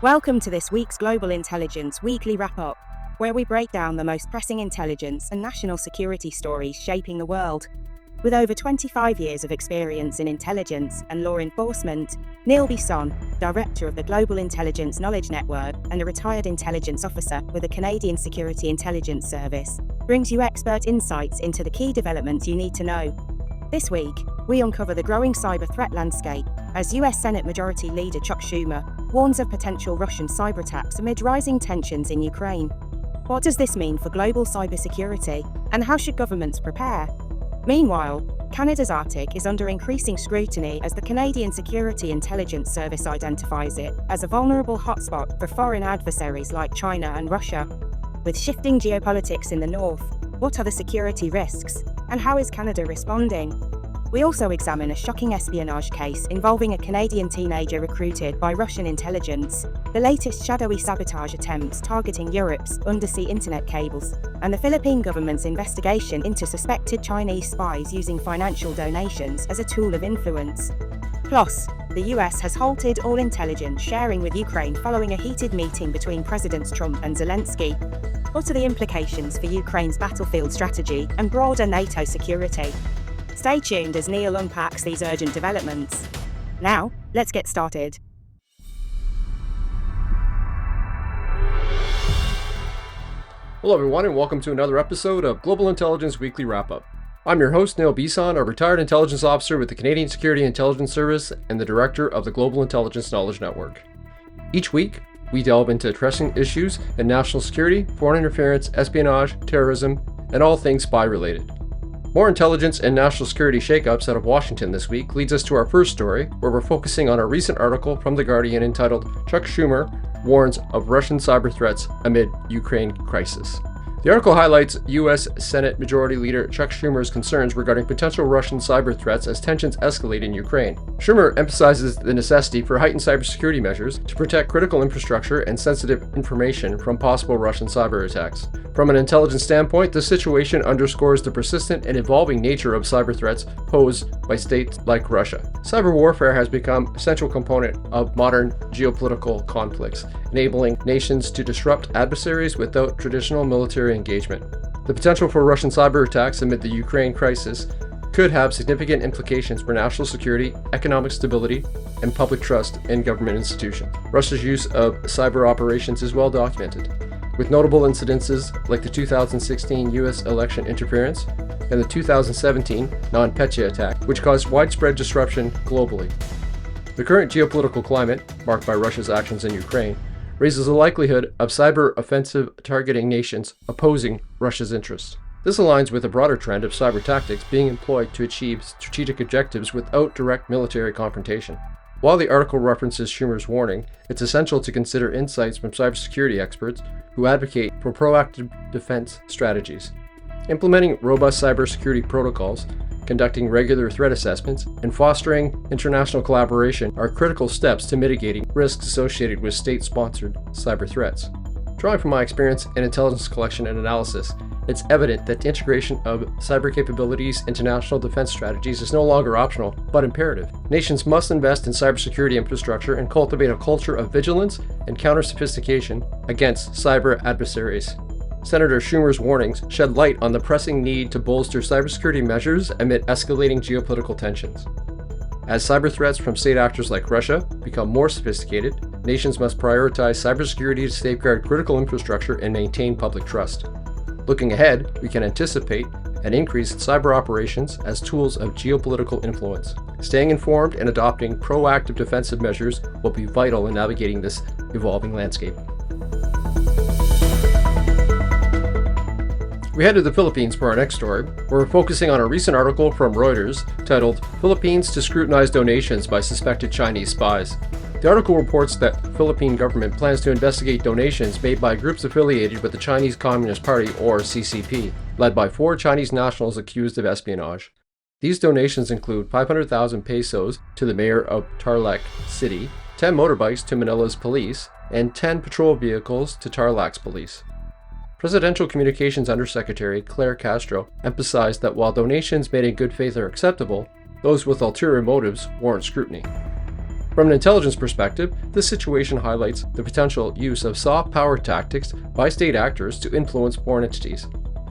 Welcome to this week's Global Intelligence Weekly Wrap-Up, where we break down the most pressing intelligence and national security stories shaping the world. With over 25 years of experience in intelligence and law enforcement, Neil Bisson, Director of the Global Intelligence Knowledge Network and a retired intelligence officer with the Canadian Security Intelligence Service, brings you expert insights into the key developments you need to know. This week, we uncover the growing cyber threat landscape as U.S. Senate Majority Leader Chuck Schumer warns of potential Russian cyber attacks amid rising tensions in Ukraine. What does this mean for global cybersecurity, and how should governments prepare? Meanwhile, Canada's Arctic is under increasing scrutiny as the Canadian Security Intelligence Service identifies it as a vulnerable hotspot for foreign adversaries like China and Russia. With shifting geopolitics in the north, what are the security risks, and how is Canada responding? We also examine a shocking espionage case involving a Canadian teenager recruited by Russian intelligence, the latest shadowy sabotage attempts targeting Europe's undersea internet cables, and the Philippine government's investigation into suspected Chinese spies using financial donations as a tool of influence. Plus, the US has halted all intelligence sharing with Ukraine following a heated meeting between Presidents Trump and Zelensky. What are the implications for Ukraine's battlefield strategy and broader NATO security? Stay tuned as Neil unpacks these urgent developments. Now, let's get started. Hello everyone, and welcome to another episode of Global Intelligence Weekly Wrap-Up. I'm your host, Neil Bisson, a retired intelligence officer with the Canadian Security Intelligence Service and the director of the Global Intelligence Knowledge Network. Each week, we delve into pressing issues in national security, foreign interference, espionage, terrorism, and all things spy-related. More intelligence and national security shakeups out of Washington this week leads us to our first story, where we're focusing on a recent article from The Guardian entitled "Chuck Schumer Warns of Russian Cyber Threats Amid Ukraine Crisis." The article highlights U.S. Senate Majority Leader Chuck Schumer's concerns regarding potential Russian cyber threats as tensions escalate in Ukraine. Schumer emphasizes the necessity for heightened cybersecurity measures to protect critical infrastructure and sensitive information from possible Russian cyber attacks. From an intelligence standpoint, this situation underscores the persistent and evolving nature of cyber threats posed by states like Russia. Cyber warfare has become a central component of modern geopolitical conflicts, enabling nations to disrupt adversaries without traditional military engagement. The potential for Russian cyber attacks amid the Ukraine crisis could have significant implications for national security, economic stability, and public trust in government institutions. Russia's use of cyber operations is well documented, with notable incidences like the 2016 U.S. election interference and the 2017 NotPetya attack, which caused widespread disruption globally. The current geopolitical climate, marked by Russia's actions in Ukraine, raises the likelihood of cyber offensive targeting nations opposing Russia's interests. This aligns with a broader trend of cyber tactics being employed to achieve strategic objectives without direct military confrontation. While the article references Schumer's warning, it's essential to consider insights from cybersecurity experts who advocate for proactive defense strategies. Implementing robust cybersecurity protocols, conducting regular threat assessments, and fostering international collaboration are critical steps to mitigating risks associated with state-sponsored cyber threats. Drawing from my experience in intelligence collection and analysis, it's evident that the integration of cyber capabilities into national defense strategies is no longer optional, but imperative. Nations must invest in cybersecurity infrastructure and cultivate a culture of vigilance and counter-sophistication against cyber adversaries. Senator Schumer's warnings shed light on the pressing need to bolster cybersecurity measures amid escalating geopolitical tensions. As cyber threats from state actors like Russia become more sophisticated, nations must prioritize cybersecurity to safeguard critical infrastructure and maintain public trust. Looking ahead, we can anticipate an increase in cyber operations as tools of geopolitical influence. Staying informed and adopting proactive defensive measures will be vital in navigating this evolving landscape. We head to the Philippines for our next story, where we're focusing on a recent article from Reuters titled "Philippines to Scrutinize Donations by Suspected Chinese Spies." The article reports that the Philippine government plans to investigate donations made by groups affiliated with the Chinese Communist Party, or CCP, led by 4 Chinese nationals accused of espionage. These donations include 500,000 pesos to the mayor of Tarlac City, 10 motorbikes to Manila's police, and 10 patrol vehicles to Tarlac's police. Presidential Communications Undersecretary Claire Castro emphasized that while donations made in good faith are acceptable, those with ulterior motives warrant scrutiny. From an intelligence perspective, this situation highlights the potential use of soft power tactics by state actors to influence foreign entities.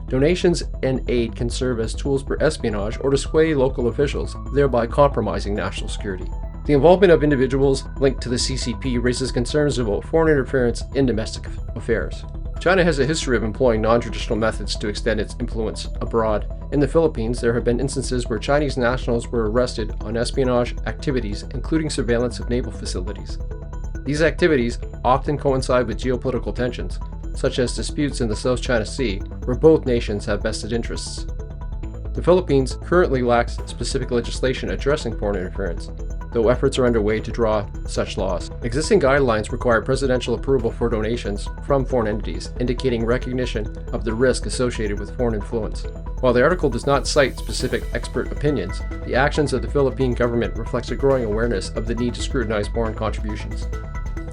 Donations and aid can serve as tools for espionage or to sway local officials, thereby compromising national security. The involvement of individuals linked to the CCP raises concerns about foreign interference in domestic affairs. China has a history of employing non-traditional methods to extend its influence abroad. In the Philippines, there have been instances where Chinese nationals were arrested on espionage activities, including surveillance of naval facilities. These activities often coincide with geopolitical tensions, such as disputes in the South China Sea, where both nations have vested interests. The Philippines currently lacks specific legislation addressing foreign interference, though efforts are underway to draw such laws. Existing guidelines require presidential approval for donations from foreign entities, indicating recognition of the risk associated with foreign influence. While the article does not cite specific expert opinions, the actions of the Philippine government reflects a growing awareness of the need to scrutinize foreign contributions.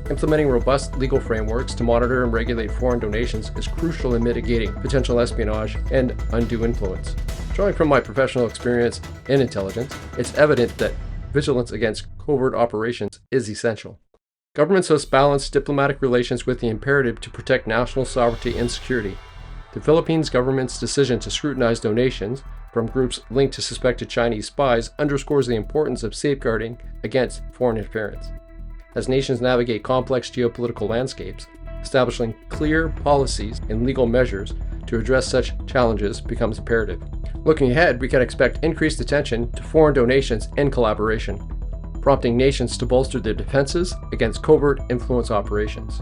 Implementing robust legal frameworks to monitor and regulate foreign donations is crucial in mitigating potential espionage and undue influence. Drawing from my professional experience in intelligence, it's evident that vigilance against covert operations is essential. Governments must balance diplomatic relations with the imperative to protect national sovereignty and security. The Philippines government's decision to scrutinize donations from groups linked to suspected Chinese spies underscores the importance of safeguarding against foreign interference. As nations navigate complex geopolitical landscapes, establishing clear policies and legal measures to address such challenges becomes imperative. Looking ahead, we can expect increased attention to foreign donations and collaboration, prompting nations to bolster their defenses against covert influence operations.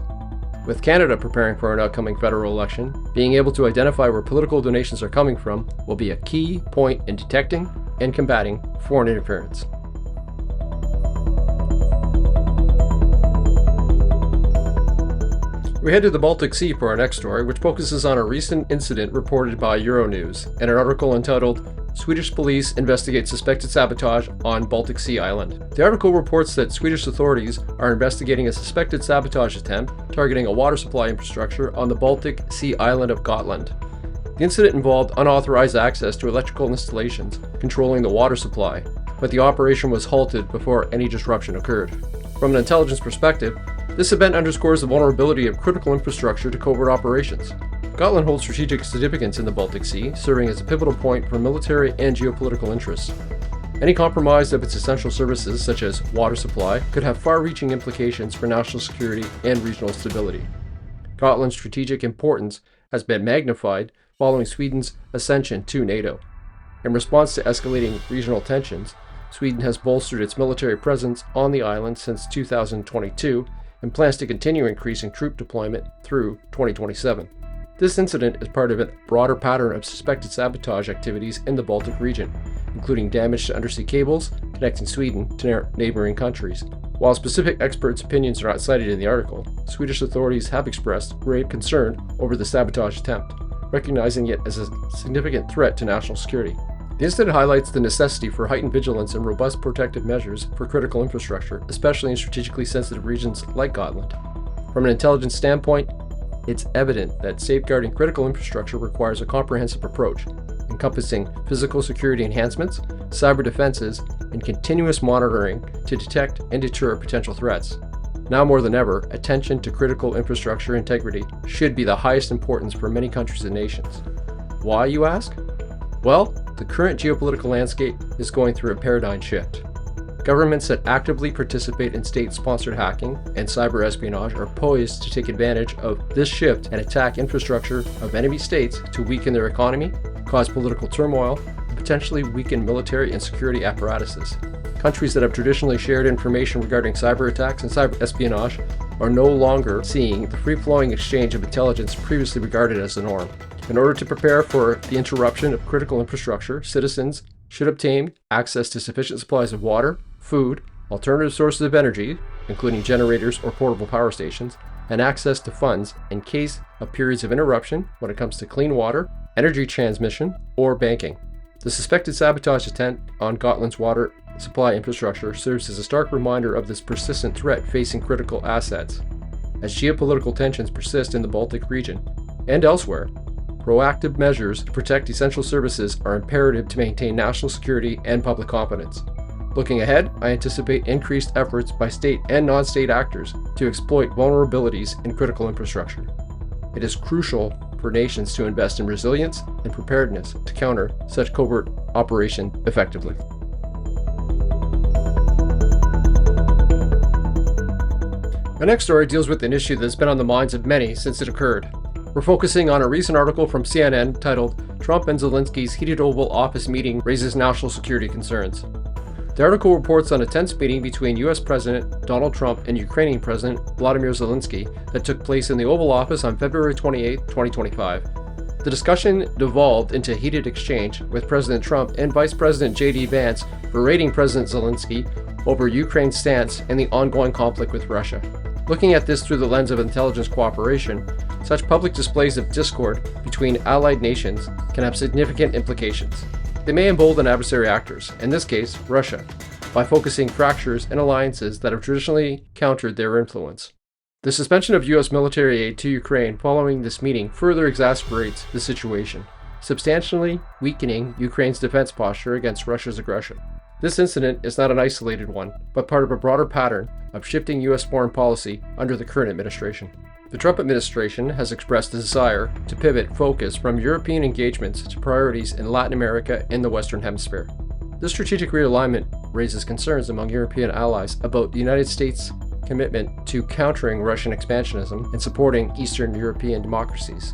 With Canada preparing for an upcoming federal election, being able to identify where political donations are coming from will be a key point in detecting and combating foreign interference. We head to the Baltic Sea for our next story, which focuses on a recent incident reported by Euronews in an article entitled Swedish Police Investigate Suspected Sabotage on Baltic Sea Island. The article reports that Swedish authorities are investigating a suspected sabotage attempt targeting a water supply infrastructure on the Baltic Sea island of Gotland. The incident involved unauthorized access to electrical installations controlling the water supply, but the operation was halted before any disruption occurred. From an intelligence perspective, this event underscores the vulnerability of critical infrastructure to covert operations. Gotland holds strategic significance in the Baltic Sea, serving as a pivotal point for military and geopolitical interests. Any compromise of its essential services, such as water supply, could have far-reaching implications for national security and regional stability. Gotland's strategic importance has been magnified following Sweden's ascension to NATO. In response to escalating regional tensions, Sweden has bolstered its military presence on the island since 2022 and plans to continue increasing troop deployment through 2027. This incident is part of a broader pattern of suspected sabotage activities in the Baltic region, including damage to undersea cables connecting Sweden to neighboring countries. While specific experts' opinions are not cited in the article, Swedish authorities have expressed grave concern over the sabotage attempt, recognizing it as a significant threat to national security. The incident highlights the necessity for heightened vigilance and robust protective measures for critical infrastructure, especially in strategically sensitive regions like Gotland. From an intelligence standpoint, it's evident that safeguarding critical infrastructure requires a comprehensive approach, encompassing physical security enhancements, cyber defenses, and continuous monitoring to detect and deter potential threats. Now more than ever, attention to critical infrastructure integrity should be the highest importance for many countries and nations. Why, you ask? Well, the current geopolitical landscape is going through a paradigm shift. Governments that actively participate in state-sponsored hacking and cyber espionage are poised to take advantage of this shift and attack infrastructure of enemy states to weaken their economy, cause political turmoil, and potentially weaken military and security apparatuses. Countries that have traditionally shared information regarding cyber attacks and cyber espionage are no longer seeing the free-flowing exchange of intelligence previously regarded as the norm. In order to prepare for the interruption of critical infrastructure, citizens should obtain access to sufficient supplies of water, food, alternative sources of energy, including generators or portable power stations, and access to funds in case of periods of interruption when it comes to clean water, energy transmission, or banking. The suspected sabotage attempt on Gotland's water supply infrastructure serves as a stark reminder of this persistent threat facing critical assets. As geopolitical tensions persist in the Baltic region, and elsewhere, proactive measures to protect essential services are imperative to maintain national security and public confidence. Looking ahead, I anticipate increased efforts by state and non-state actors to exploit vulnerabilities in critical infrastructure. It is crucial for nations to invest in resilience and preparedness to counter such covert operations effectively. Our next story deals with an issue that's been on the minds of many since it occurred. We're focusing on a recent article from CNN titled, "Trump and Zelensky's Heated Oval Office Meeting Raises National Security Concerns." The article reports on a tense meeting between U.S. President Donald Trump and Ukrainian President Volodymyr Zelensky that took place in the Oval Office on February 28, 2025. The discussion devolved into a heated exchange, with President Trump and Vice President J.D. Vance berating President Zelensky over Ukraine's stance in the ongoing conflict with Russia. Looking at this through the lens of intelligence cooperation, such public displays of discord between allied nations can have significant implications. They may embolden adversary actors, in this case, Russia, by focusing fractures in alliances that have traditionally countered their influence. The suspension of U.S. military aid to Ukraine following this meeting further exacerbates the situation, substantially weakening Ukraine's defense posture against Russia's aggression. This incident is not an isolated one, but part of a broader pattern of shifting U.S. foreign policy under the current administration. The Trump administration has expressed a desire to pivot focus from European engagements to priorities in Latin America and the Western Hemisphere. This strategic realignment raises concerns among European allies about the United States' commitment to countering Russian expansionism and supporting Eastern European democracies.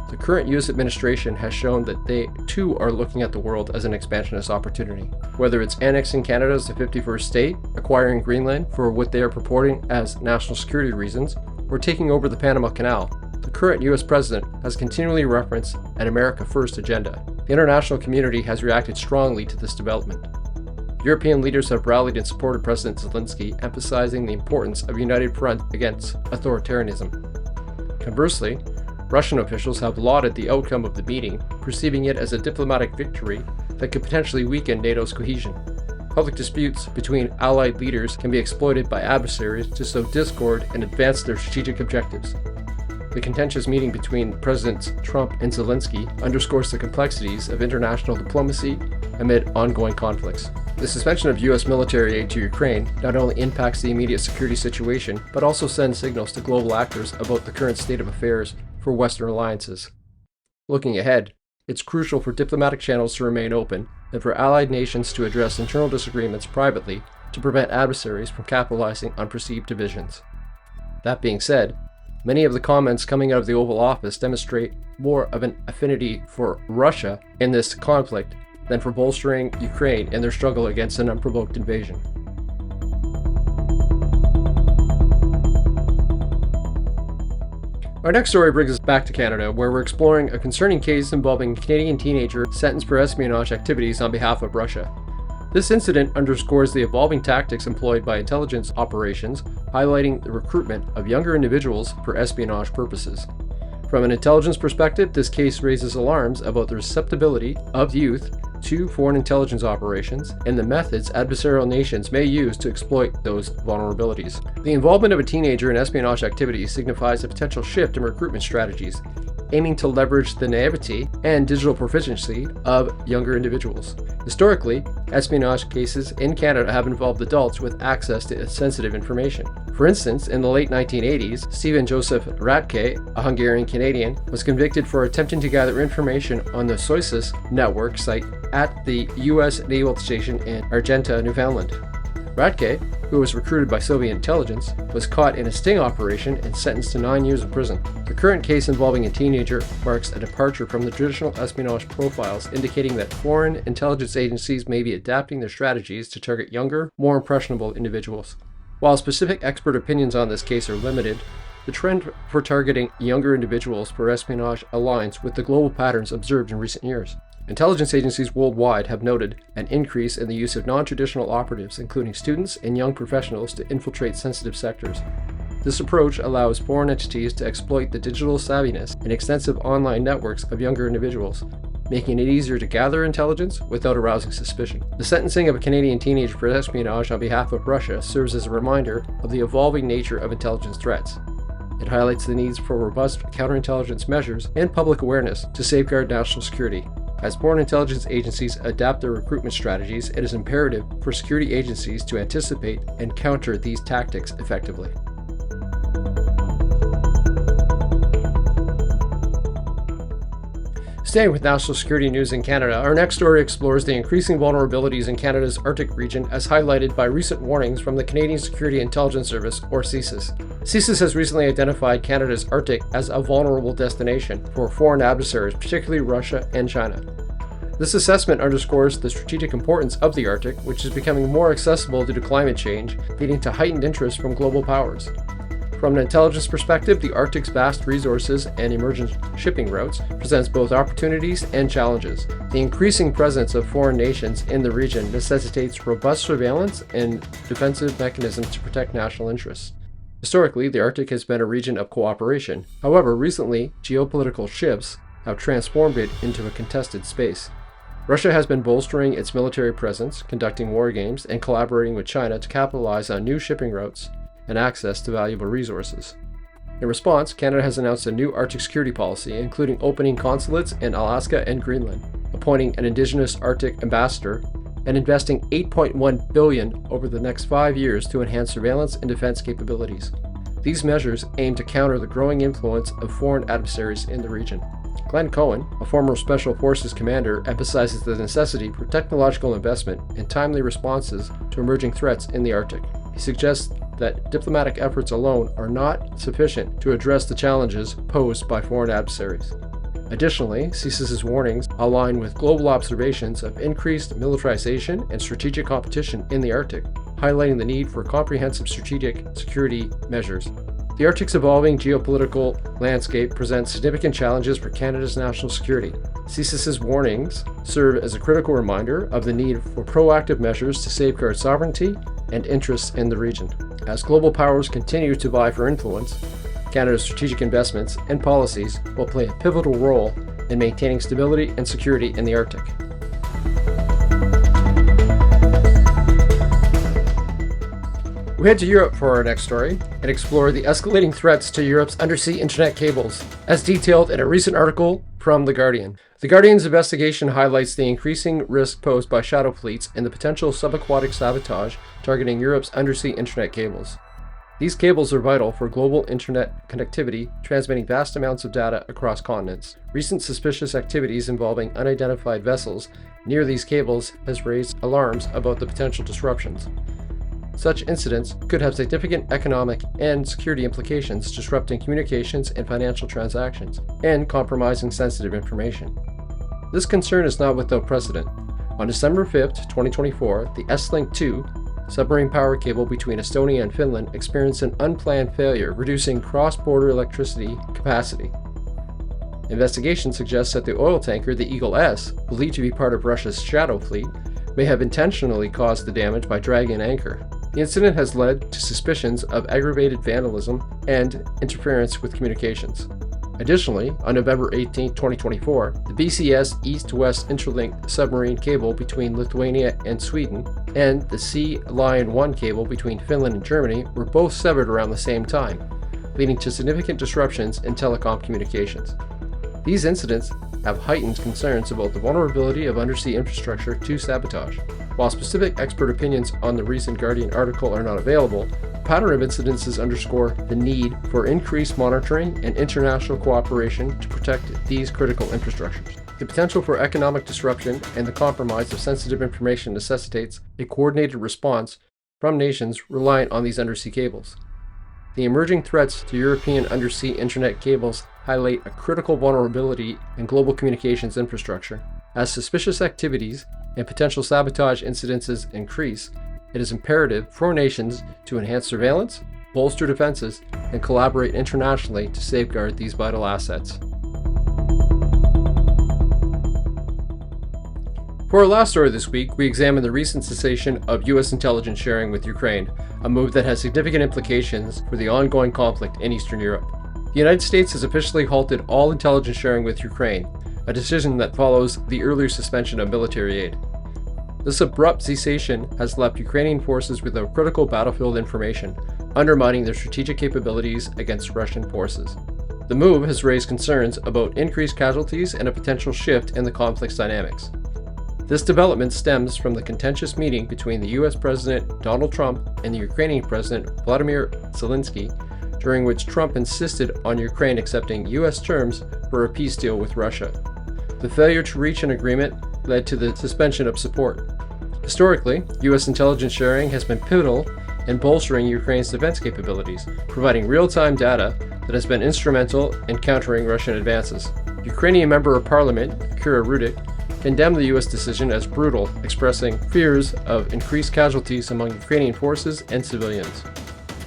The current U.S. administration has shown that they, too, are looking at the world as an expansionist opportunity. Whether it's annexing Canada as the 51st state, acquiring Greenland for what they are purporting as national security reasons, or taking over the Panama Canal, the current U.S. president has continually referenced an America First agenda. The international community has reacted strongly to this development. European leaders have rallied in support of President Zelensky, emphasizing the importance of a united front against authoritarianism. Conversely, Russian officials have lauded the outcome of the meeting, perceiving it as a diplomatic victory that could potentially weaken NATO's cohesion. Public disputes between allied leaders can be exploited by adversaries to sow discord and advance their strategic objectives. The contentious meeting between Presidents Trump and Zelensky underscores the complexities of international diplomacy amid ongoing conflicts. The suspension of U.S. military aid to Ukraine not only impacts the immediate security situation, but also sends signals to global actors about the current state of affairs for Western alliances. Looking ahead, it's crucial for diplomatic channels to remain open and for allied nations to address internal disagreements privately to prevent adversaries from capitalizing on perceived divisions. That being said, many of the comments coming out of the Oval Office demonstrate more of an affinity for Russia in this conflict than for bolstering Ukraine in their struggle against an unprovoked invasion. Our next story brings us back to Canada, where we're exploring a concerning case involving a Canadian teenager sentenced for espionage activities on behalf of Russia. This incident underscores the evolving tactics employed by intelligence operations, highlighting the recruitment of younger individuals for espionage purposes. From an intelligence perspective, this case raises alarms about the susceptibility of youth to foreign intelligence operations and the methods adversarial nations may use to exploit those vulnerabilities. The involvement of a teenager in espionage activities signifies a potential shift in recruitment strategies, aiming to leverage the naivety and digital proficiency of younger individuals. Historically, espionage cases in Canada have involved adults with access to sensitive information. For instance, in the late 1980s, Stephen Joseph Ratke, a Hungarian Canadian, was convicted for attempting to gather information on the Soisis network site at the U.S. Naval Station in Argenta, Newfoundland. Ratke, who was recruited by Soviet intelligence, was caught in a sting operation and sentenced to 9 years in prison. The current case involving a teenager marks a departure from the traditional espionage profiles, indicating that foreign intelligence agencies may be adapting their strategies to target younger, more impressionable individuals. While specific expert opinions on this case are limited, the trend for targeting younger individuals for espionage aligns with the global patterns observed in recent years. Intelligence agencies worldwide have noted an increase in the use of non-traditional operatives, including students and young professionals, to infiltrate sensitive sectors. This approach allows foreign entities to exploit the digital savviness and extensive online networks of younger individuals, making it easier to gather intelligence without arousing suspicion. The sentencing of a Canadian teenager for espionage on behalf of Russia serves as a reminder of the evolving nature of intelligence threats. It highlights the needs for robust counterintelligence measures and public awareness to safeguard national security. As foreign intelligence agencies adapt their recruitment strategies, it is imperative for security agencies to anticipate and counter these tactics effectively. Staying with national security news in Canada, our next story explores the increasing vulnerabilities in Canada's Arctic region as highlighted by recent warnings from the Canadian Security Intelligence Service, or CSIS. CSIS has recently identified Canada's Arctic as a vulnerable destination for foreign adversaries, particularly Russia and China. This assessment underscores the strategic importance of the Arctic, which is becoming more accessible due to climate change, leading to heightened interest from global powers. From an intelligence perspective, the Arctic's vast resources and emergent shipping routes presents both opportunities and challenges. The increasing presence of foreign nations in the region necessitates robust surveillance and defensive mechanisms to protect national interests. Historically, the Arctic has been a region of cooperation. However, recently, geopolitical shifts have transformed it into a contested space. Russia has been bolstering its military presence, conducting war games, and collaborating with China to capitalize on new shipping routes and access to valuable resources. In response, Canada has announced a new Arctic security policy, including opening consulates in Alaska and Greenland, appointing an Indigenous Arctic ambassador, and investing $8.1 billion over the next 5 years to enhance surveillance and defense capabilities. These measures aim to counter the growing influence of foreign adversaries in the region. Glenn Cohen, a former Special Forces commander, emphasizes the necessity for technological investment and timely responses to emerging threats in the Arctic. He suggests that diplomatic efforts alone are not sufficient to address the challenges posed by foreign adversaries. Additionally, CSIS's warnings align with global observations of increased militarization and strategic competition in the Arctic, highlighting the need for comprehensive strategic security measures. The Arctic's evolving geopolitical landscape presents significant challenges for Canada's national security. CSIS's warnings serve as a critical reminder of the need for proactive measures to safeguard sovereignty and interests in the region. As global powers continue to vie for influence, Canada's strategic investments and policies will play a pivotal role in maintaining stability and security in the Arctic. We head to Europe for our next story and explore the escalating threats to Europe's undersea internet cables, as detailed in a recent article from The Guardian. The Guardian's investigation highlights the increasing risk posed by shadow fleets and the potential subaquatic sabotage targeting Europe's undersea internet cables. These cables are vital for global internet connectivity, transmitting vast amounts of data across continents. Recent suspicious activities involving unidentified vessels near these cables has raised alarms about the potential disruptions. Such incidents could have significant economic and security implications, disrupting communications and financial transactions, and compromising sensitive information. This concern is not without precedent. On December 5, 2024, the S-Link 2 submarine power cable between Estonia and Finland experienced an unplanned failure, reducing cross-border electricity capacity. Investigation suggests that the oil tanker, the Eagle S, believed to be part of Russia's shadow fleet, may have intentionally caused the damage by dragging an anchor. The incident has led to suspicions of aggravated vandalism and interference with communications. Additionally, on November 18, 2024, the BCS East-West Interlink submarine cable between Lithuania and Sweden and the Sea Lion 1 cable between Finland and Germany were both severed around the same time, leading to significant disruptions in telecom communications. These incidents have heightened concerns about the vulnerability of undersea infrastructure to sabotage. While specific expert opinions on the recent Guardian article are not available, a pattern of incidences underscore the need for increased monitoring and international cooperation to protect these critical infrastructures. The potential for economic disruption and the compromise of sensitive information necessitates a coordinated response from nations reliant on these undersea cables. The emerging threats to European undersea internet cables highlight a critical vulnerability in global communications infrastructure. As suspicious activities and potential sabotage incidences increase, it is imperative for nations to enhance surveillance, bolster defenses, and collaborate internationally to safeguard these vital assets. For our last story this week, we examine the recent cessation of U.S. intelligence sharing with Ukraine, a move that has significant implications for the ongoing conflict in Eastern Europe. The United States has officially halted all intelligence sharing with Ukraine, a decision that follows the earlier suspension of military aid. This abrupt cessation has left Ukrainian forces without critical battlefield information, undermining their strategic capabilities against Russian forces. The move has raised concerns about increased casualties and a potential shift in the conflict's dynamics. This development stems from the contentious meeting between the U.S. President Donald Trump and the Ukrainian President Vladimir Zelensky, during which Trump insisted on Ukraine accepting U.S. terms for a peace deal with Russia. The failure to reach an agreement led to the suspension of support. Historically, U.S. intelligence sharing has been pivotal in bolstering Ukraine's defense capabilities, providing real-time data that has been instrumental in countering Russian advances. Ukrainian Member of Parliament, Kira Rudik, condemned the U.S. decision as brutal, expressing fears of increased casualties among Ukrainian forces and civilians.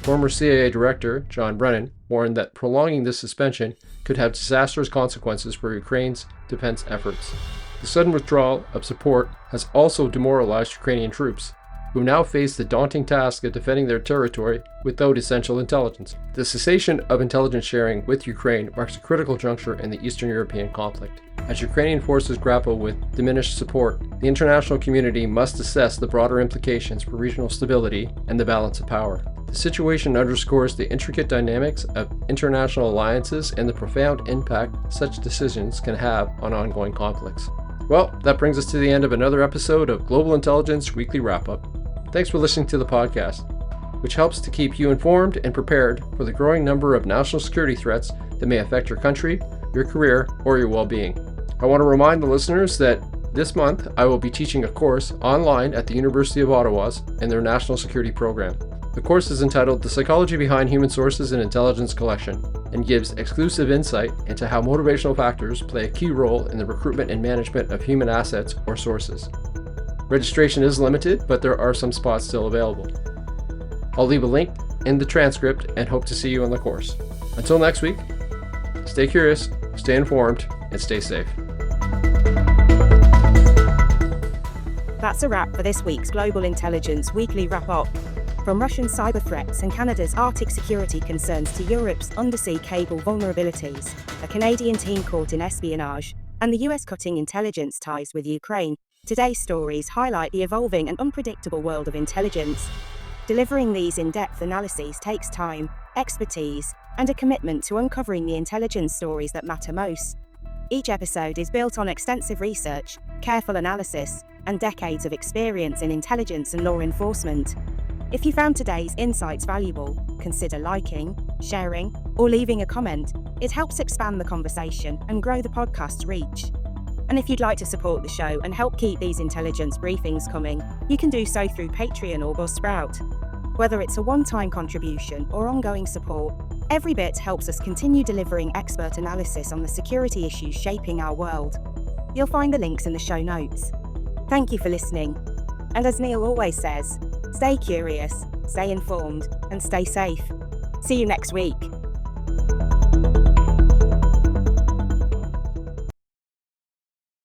Former CIA Director John Brennan warned that prolonging this suspension could have disastrous consequences for Ukraine's defense efforts. The sudden withdrawal of support has also demoralized Ukrainian troops, who now face the daunting task of defending their territory without essential intelligence. The cessation of intelligence sharing with Ukraine marks a critical juncture in the Eastern European conflict. As Ukrainian forces grapple with diminished support, the international community must assess the broader implications for regional stability and the balance of power. The situation underscores the intricate dynamics of international alliances and the profound impact such decisions can have on ongoing conflicts. Well, that brings us to the end of another episode of Global Intelligence Weekly Wrap-Up. Thanks for listening to the podcast, which helps to keep you informed and prepared for the growing number of national security threats that may affect your country, your career, or your well-being. I want to remind the listeners that this month I will be teaching a course online at the University of Ottawa's in their National Security Program. The course is entitled The Psychology Behind Human Sources in Intelligence Collection and gives exclusive insight into how motivational factors play a key role in the recruitment and management of human assets or sources. Registration is limited, but there are some spots still available. I'll leave a link in the transcript and hope to see you on the course. Until next week, stay curious, stay informed, and stay safe. That's a wrap for this week's Global Intelligence Weekly Wrap-Up. From Russian cyber threats and Canada's Arctic security concerns to Europe's undersea cable vulnerabilities, a Canadian team caught in espionage, and the US cutting intelligence ties with Ukraine, today's stories highlight the evolving and unpredictable world of intelligence. Delivering these in-depth analyses takes time, expertise, and a commitment to uncovering the intelligence stories that matter most. Each episode is built on extensive research, careful analysis, and decades of experience in intelligence and law enforcement. If you found today's insights valuable, consider liking, sharing, or leaving a comment. It helps expand the conversation and grow the podcast's reach. And if you'd like to support the show and help keep these intelligence briefings coming, you can do so through Patreon or Buzzsprout. Whether it's a one-time contribution or ongoing support, every bit helps us continue delivering expert analysis on the security issues shaping our world. You'll find the links in the show notes. Thank you for listening. And as Neil always says, stay curious, stay informed, and stay safe. See you next week.